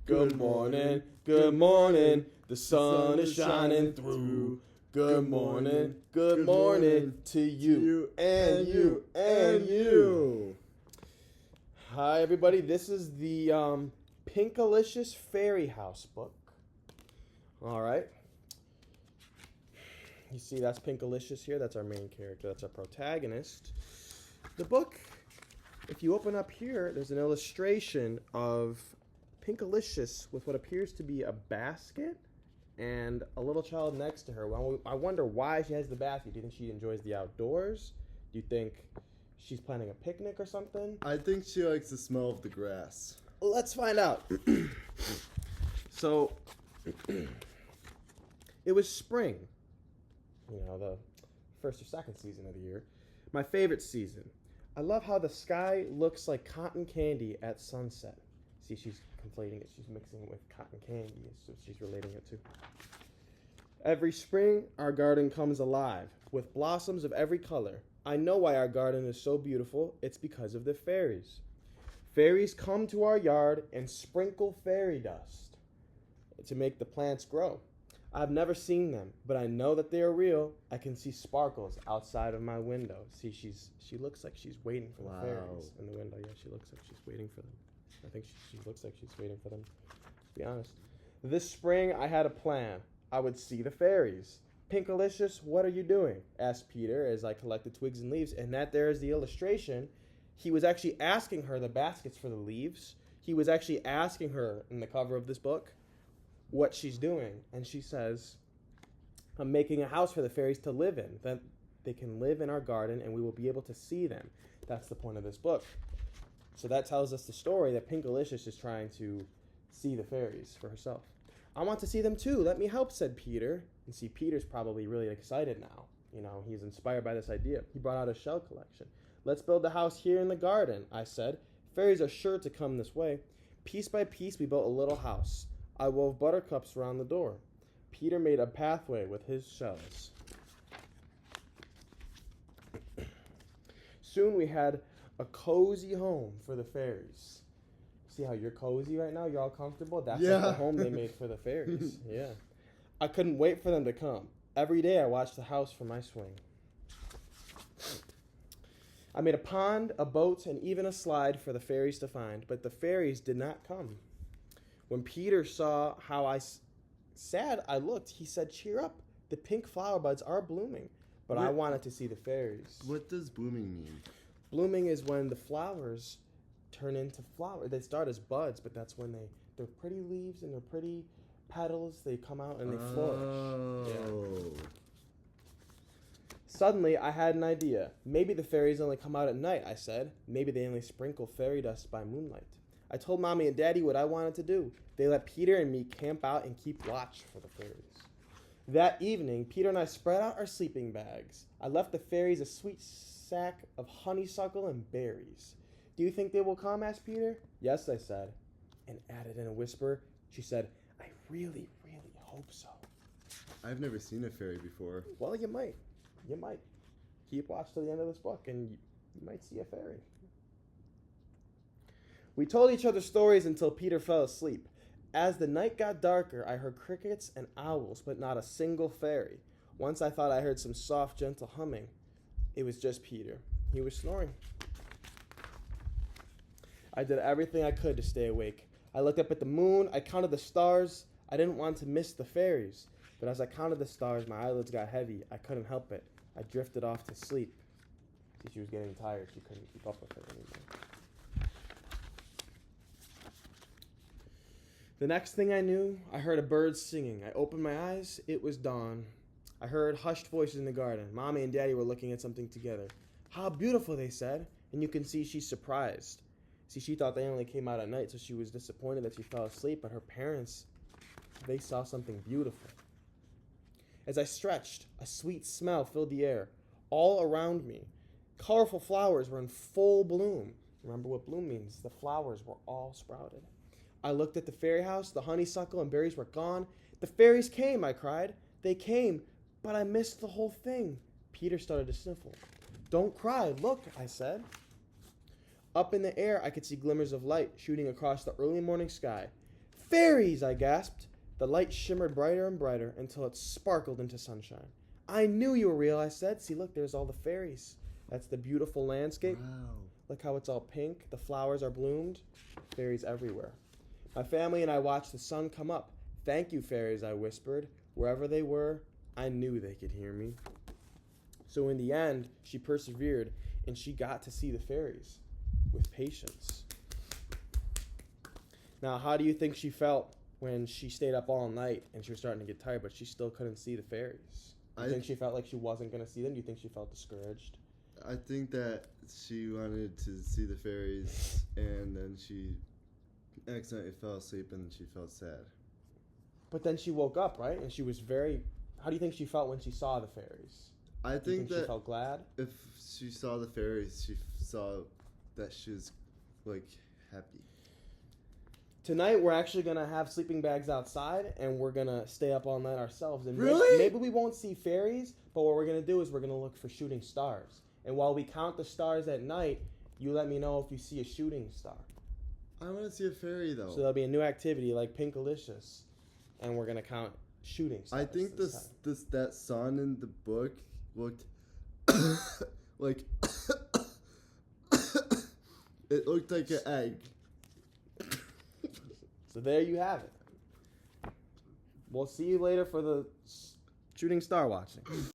Good morning, good morning. The sun is shining through. Good morning to you and you and you. Hi, everybody. This is the Pinkalicious Fairy House book. All right. You see, that's Pinkalicious here. That's our main character. That's our protagonist. The book, if you open up here, there's an illustration of Pinkalicious with what appears to be a basket and a little child next to her. Well, I wonder why she has the basket. Do you think she enjoys the outdoors? Do you think she's planning a picnic or something? I think she likes the smell of the grass. Let's find out. So, it was spring. You know, the first or second season of the year. My favorite season. I love how the sky looks like cotton candy at sunset. See, she's conflating it. She's mixing it with cotton candy. So she's relating it to. Every spring, our garden comes alive with blossoms of every color. I know why our garden is so beautiful. It's because of the fairies. Fairies come to our yard and sprinkle fairy dust to make the plants grow. I've never seen them, but I know that they are real. I can see sparkles outside of my window. See, she looks like she's waiting for the fairies in the window. Yeah, she looks like she's waiting for them. I think she looks like she's waiting for them, to be honest. This spring, I had a plan. I would see the fairies. Pinkalicious, what are you doing? Asked Peter as I collected twigs and leaves. And that there is the illustration. He was actually asking her the baskets for the leaves. He was actually asking her in the cover of this book what she's doing. And she says, I'm making a house for the fairies to live in. That they can live in our garden and we will be able to see them. That's the point of this book. So that tells us the story that Pinkalicious is trying to see the fairies for herself. I want to see them too. Let me help, said Peter. And see, Peter's probably really excited now. You know, he's inspired by this idea. He brought out a shell collection. Let's build a house here in the garden, I said. Fairies are sure to come this way. Piece by piece, we built a little house. I wove buttercups around the door. Peter made a pathway with his shells. Soon we had a cozy home for the fairies. See how you're cozy right now? You're all comfortable? That's like the home they made for the fairies. Yeah. I couldn't wait for them to come. Every day I watched the house from my swing. I made a pond, a boat, and even a slide for the fairies to find, but the fairies did not come. When Peter saw how sad I looked, he said, cheer up. The pink flower buds are blooming, but I wanted to see the fairies. What does blooming mean? Blooming is when the flowers turn into flowers. They start as buds, but that's when they're pretty leaves and they're pretty petals. They come out and they flourish. Yeah. Suddenly, I had an idea. Maybe the fairies only come out at night, I said. Maybe they only sprinkle fairy dust by moonlight. I told Mommy and Daddy what I wanted to do. They let Peter and me camp out and keep watch for the fairies. That evening, Peter and I spread out our sleeping bags. I left the fairies a sweet sack of honeysuckle and berries. Do you think they will come? Asked Peter. Yes, I said, and added in a whisper. She said, I really, really hope so. I've never seen a fairy before. Well, you might. You might. Keep watch till the end of this book, and you might see a fairy. We told each other stories until Peter fell asleep. As the night got darker, I heard crickets and owls, but not a single fairy. Once I thought I heard some soft, gentle humming. It was just Peter. He was snoring. I did everything I could to stay awake. I looked up at the moon. I counted the stars. I didn't want to miss the fairies. But as I counted the stars, my eyelids got heavy. I couldn't help it. I drifted off to sleep. See, she was getting tired. She couldn't keep up with it anymore. The next thing I knew, I heard a bird singing. I opened my eyes. It was dawn. I heard hushed voices in the garden. Mommy and Daddy were looking at something together. How beautiful, they said. And you can see she's surprised. See, she thought they only came out at night, so she was disappointed that she fell asleep. But her parents, they saw something beautiful. As I stretched, a sweet smell filled the air. All around me, colorful flowers were in full bloom. Remember what bloom means. The flowers were all sprouted. I looked at the fairy house. The honeysuckle and berries were gone. The fairies came, I cried. They came, but I missed the whole thing. Peter started to sniffle. Don't cry. Look, I said. Up in the air, I could see glimmers of light shooting across the early morning sky. Fairies, I gasped. The light shimmered brighter and brighter until it sparkled into sunshine. I knew you were real, I said. See, look, there's all the fairies. That's the beautiful landscape. Wow. Look how it's all pink. The flowers are bloomed. Fairies everywhere. My family and I watched the sun come up. Thank you, fairies, I whispered. Wherever they were, I knew they could hear me. So in the end, she persevered, and she got to see the fairies with patience. Now, how do you think she felt when she stayed up all night and she was starting to get tired, but she still couldn't see the fairies? Do you think she felt like she wasn't going to see them? Do you think she felt discouraged? I think that she wanted to see the fairies, and then she accidentally fell asleep, and she felt sad. But then she woke up, right? And she was very... How do you think she felt when she saw the fairies? I Do you think she that felt glad? if she saw the fairies, she saw that she was, like, happy. Tonight, we're actually going to have sleeping bags outside, and we're going to stay up all night ourselves. And Really? Maybe we won't see fairies, but what we're going to do is we're going to look for shooting stars. And while we count the stars at night, you let me know if you see a shooting star. I want to see a fairy, though. So there'll be a new activity like Pinkalicious, and we're going to count shooting stars. I think this time. that sun in the book looked like it looked like an egg. So there you have it. We'll see you later for the shooting star watching.